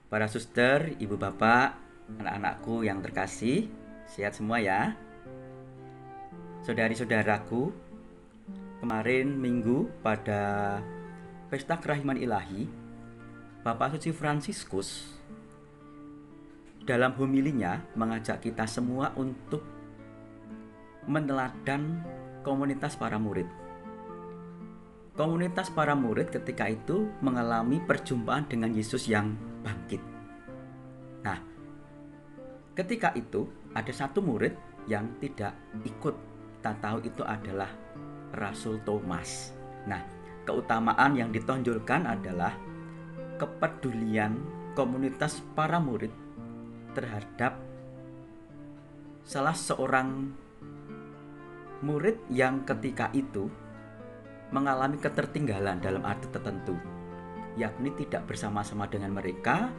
Para suster, ibu bapak, anak-anakku yang terkasih, sehat semua ya. Saudari-saudaraku, kemarin minggu pada Pesta Kerahiman Ilahi, Bapak Suci Fransiskus dalam homilinya mengajak kita semua untuk meneladan komunitas para murid. Komunitas para murid ketika itu mengalami perjumpaan dengan Yesus yang bangkit. Nah, ketika itu ada satu murid yang tidak ikut. Kita tahu itu adalah Rasul Thomas. Nah, keutamaan yang ditonjolkan adalah kepedulian komunitas para murid terhadap salah seorang murid yang ketika itu mengalami ketertinggalan dalam arti tertentu, yakni tidak bersama-sama dengan mereka,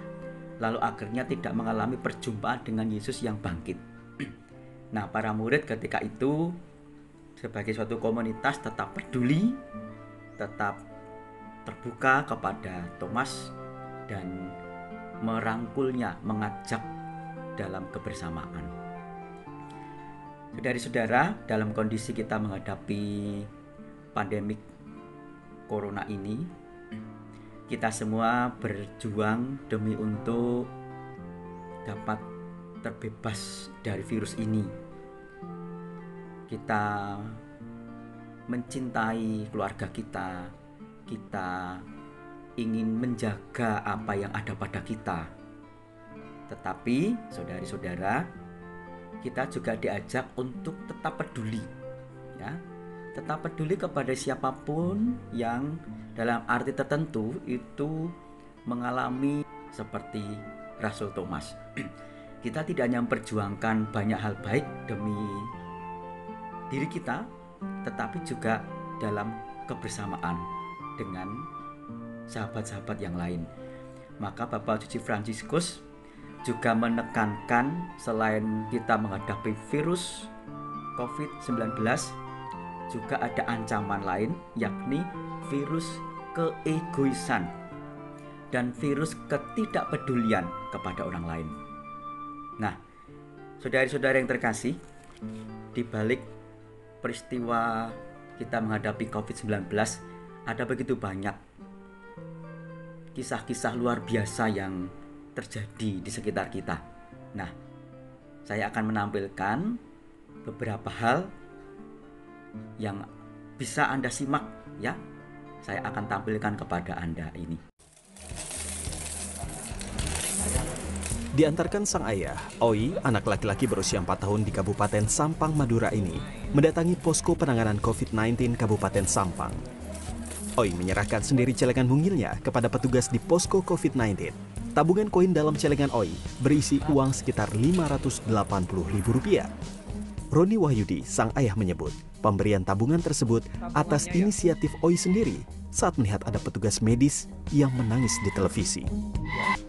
lalu akhirnya tidak mengalami perjumpaan dengan Yesus yang bangkit. Nah, para murid ketika itu sebagai suatu komunitas tetap peduli, tetap terbuka kepada Thomas dan merangkulnya, mengajak dalam kebersamaan. Saudari-saudara, dalam kondisi kita menghadapi pandemik corona ini, kita semua berjuang demi untuk dapat terbebas dari virus ini. Kita mencintai keluarga kita, kita ingin menjaga apa yang ada pada kita. Tetapi saudari-saudara, kita juga diajak untuk tetap peduli, ya. Tetap peduli kepada siapapun yang dalam arti tertentu itu mengalami seperti Rasul Thomas. Kita tidak hanya memperjuangkan banyak hal baik demi diri kita, tetapi juga dalam kebersamaan dengan sahabat-sahabat yang lain. Maka Bapak Suci Fransiskus juga menekankan selain kita menghadapi virus COVID-19, juga ada ancaman lain, yakni virus keegoisan dan virus ketidakpedulian kepada orang lain. Nah, saudari-saudara yang terkasih, di balik peristiwa kita menghadapi COVID-19 ada begitu banyak kisah-kisah luar biasa yang terjadi di sekitar kita. Nah, saya akan menampilkan beberapa hal yang bisa Anda simak, ya. Saya akan tampilkan kepada Anda ini. Diantarkan sang ayah, Oi, anak laki-laki berusia 4 tahun di Kabupaten Sampang, Madura ini, mendatangi posko penanganan COVID-19 Kabupaten Sampang. Oi menyerahkan sendiri celengan mungilnya kepada petugas di posko COVID-19. Tabungan koin dalam celengan Oi berisi uang sekitar Rp580.000. Roni Wahyudi, sang ayah menyebut, pemberian tabungan tersebut atas inisiatif Oi sendiri saat melihat ada petugas medis yang menangis di televisi.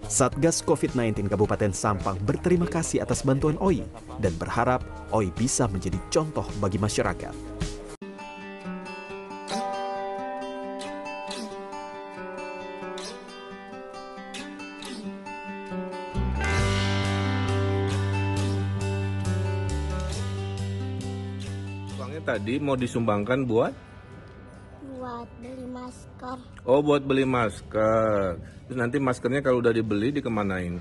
Satgas COVID-19 Kabupaten Sampang berterima kasih atas bantuan Oi dan berharap Oi bisa menjadi contoh bagi masyarakat. Tadi mau disumbangkan buat beli masker. Oh, buat beli masker. Terus nanti maskernya kalau udah dibeli dikemanain?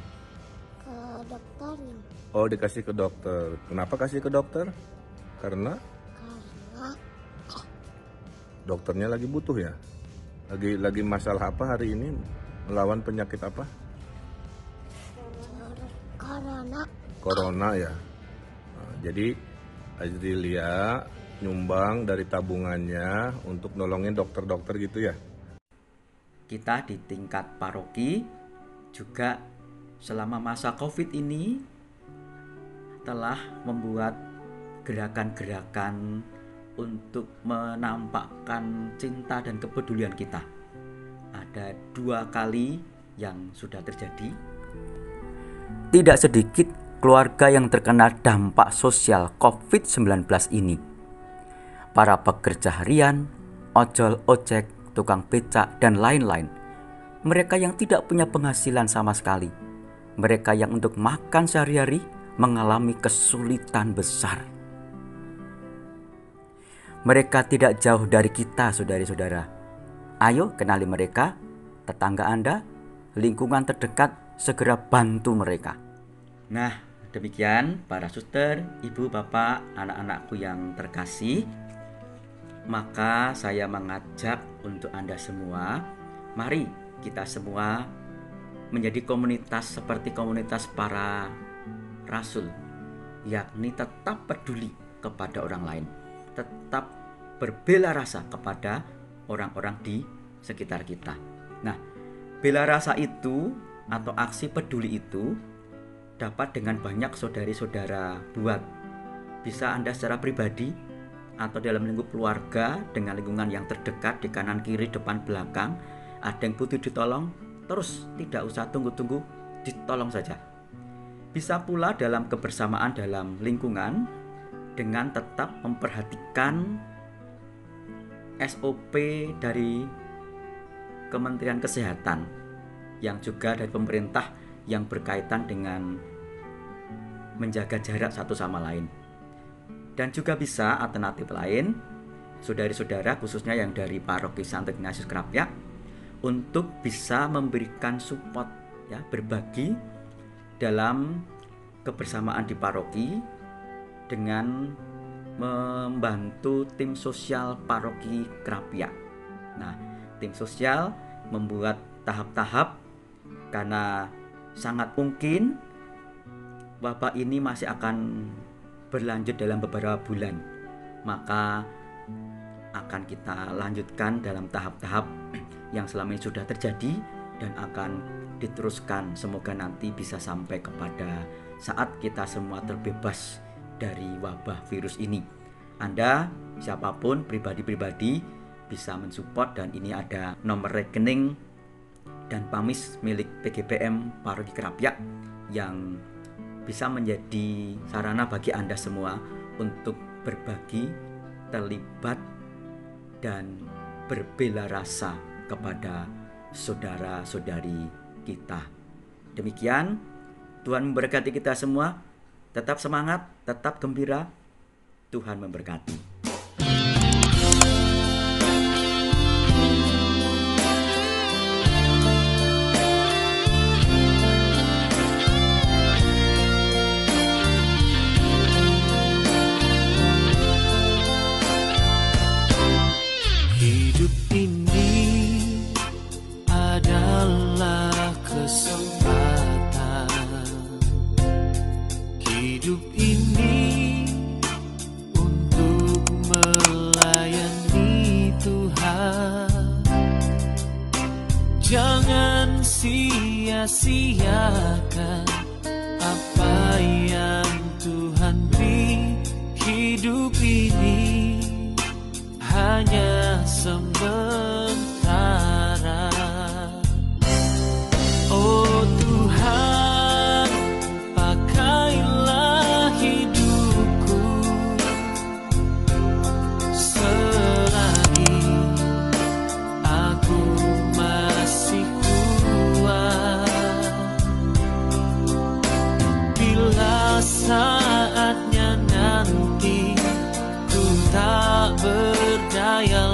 Ke dokternya. Oh, dikasih ke dokter. Kenapa kasih ke dokter? Karena dokternya lagi butuh ya. Lagi masalah apa hari ini? Melawan penyakit apa? Corona ya. Nah, jadi Azrilia nyumbang dari tabungannya untuk nolongin dokter-dokter gitu ya. Kita di tingkat paroki juga selama masa COVID ini telah membuat gerakan-gerakan untuk menampakkan cinta dan kepedulian kita. Ada 2 kali yang sudah terjadi. Tidak sedikit keluarga yang terkena dampak sosial COVID-19 ini. Para pekerja harian, ojol, ojek, tukang becak, dan lain-lain. Mereka yang tidak punya penghasilan sama sekali mereka yang untuk makan sehari-hari mengalami kesulitan besar. Mereka tidak jauh dari kita, saudari-saudara. Ayo kenali mereka, tetangga Anda, lingkungan terdekat, segera bantu mereka. Nah, demikian para suster, ibu, bapak, anak-anakku yang terkasih. Maka saya mengajak untuk Anda semua, mari kita semua menjadi komunitas seperti komunitas para rasul, yakni tetap peduli kepada orang lain, tetap berbela rasa kepada orang-orang di sekitar kita. Nah, bela rasa itu atau aksi peduli itu dapat dengan banyak saudari-saudara buat. Bisa Anda secara pribadi atau dalam lingkup keluarga dengan lingkungan yang terdekat di kanan kiri depan belakang. Ada yang butuh ditolong, terus tidak usah tunggu-tunggu, ditolong saja. Bisa pula dalam kebersamaan dalam lingkungan dengan tetap memperhatikan SOP dari Kementerian Kesehatan yang juga dari pemerintah yang berkaitan dengan menjaga jarak satu sama lain. Dan juga bisa alternatif lain, saudari-saudara khususnya yang dari Paroki Santo Ignatius Krapyak, untuk bisa memberikan support, ya, berbagi dalam kebersamaan di paroki dengan membantu tim sosial Paroki Krapyak. Nah, tim sosial membuat tahap-tahap karena sangat mungkin wabah ini masih akan berlanjut dalam beberapa bulan. Maka akan kita lanjutkan dalam tahap-tahap yang selama ini sudah terjadi dan akan diteruskan. Semoga nanti bisa sampai kepada saat kita semua terbebas dari wabah virus ini. Anda, siapapun, pribadi-pribadi bisa mensupport, dan ini ada nomor rekening dan PAMIS milik PGPM Paroki Krapyak yang bisa menjadi sarana bagi Anda semua untuk berbagi, terlibat, dan berbela rasa kepada saudara-saudari kita. Demikian, Tuhan memberkati kita semua. Tetap semangat, tetap gembira. Tuhan memberkati. Hidup ini adalah kesempatan. Hidup ini untuk melayani Tuhan. Jangan sia-siakan apa yang Tuhan beri. Hidup ini hanya sementara. Oh Tuhan, pakailah hidupku selagi aku masih kuat. Bila saatnya nanti ku tak berdaya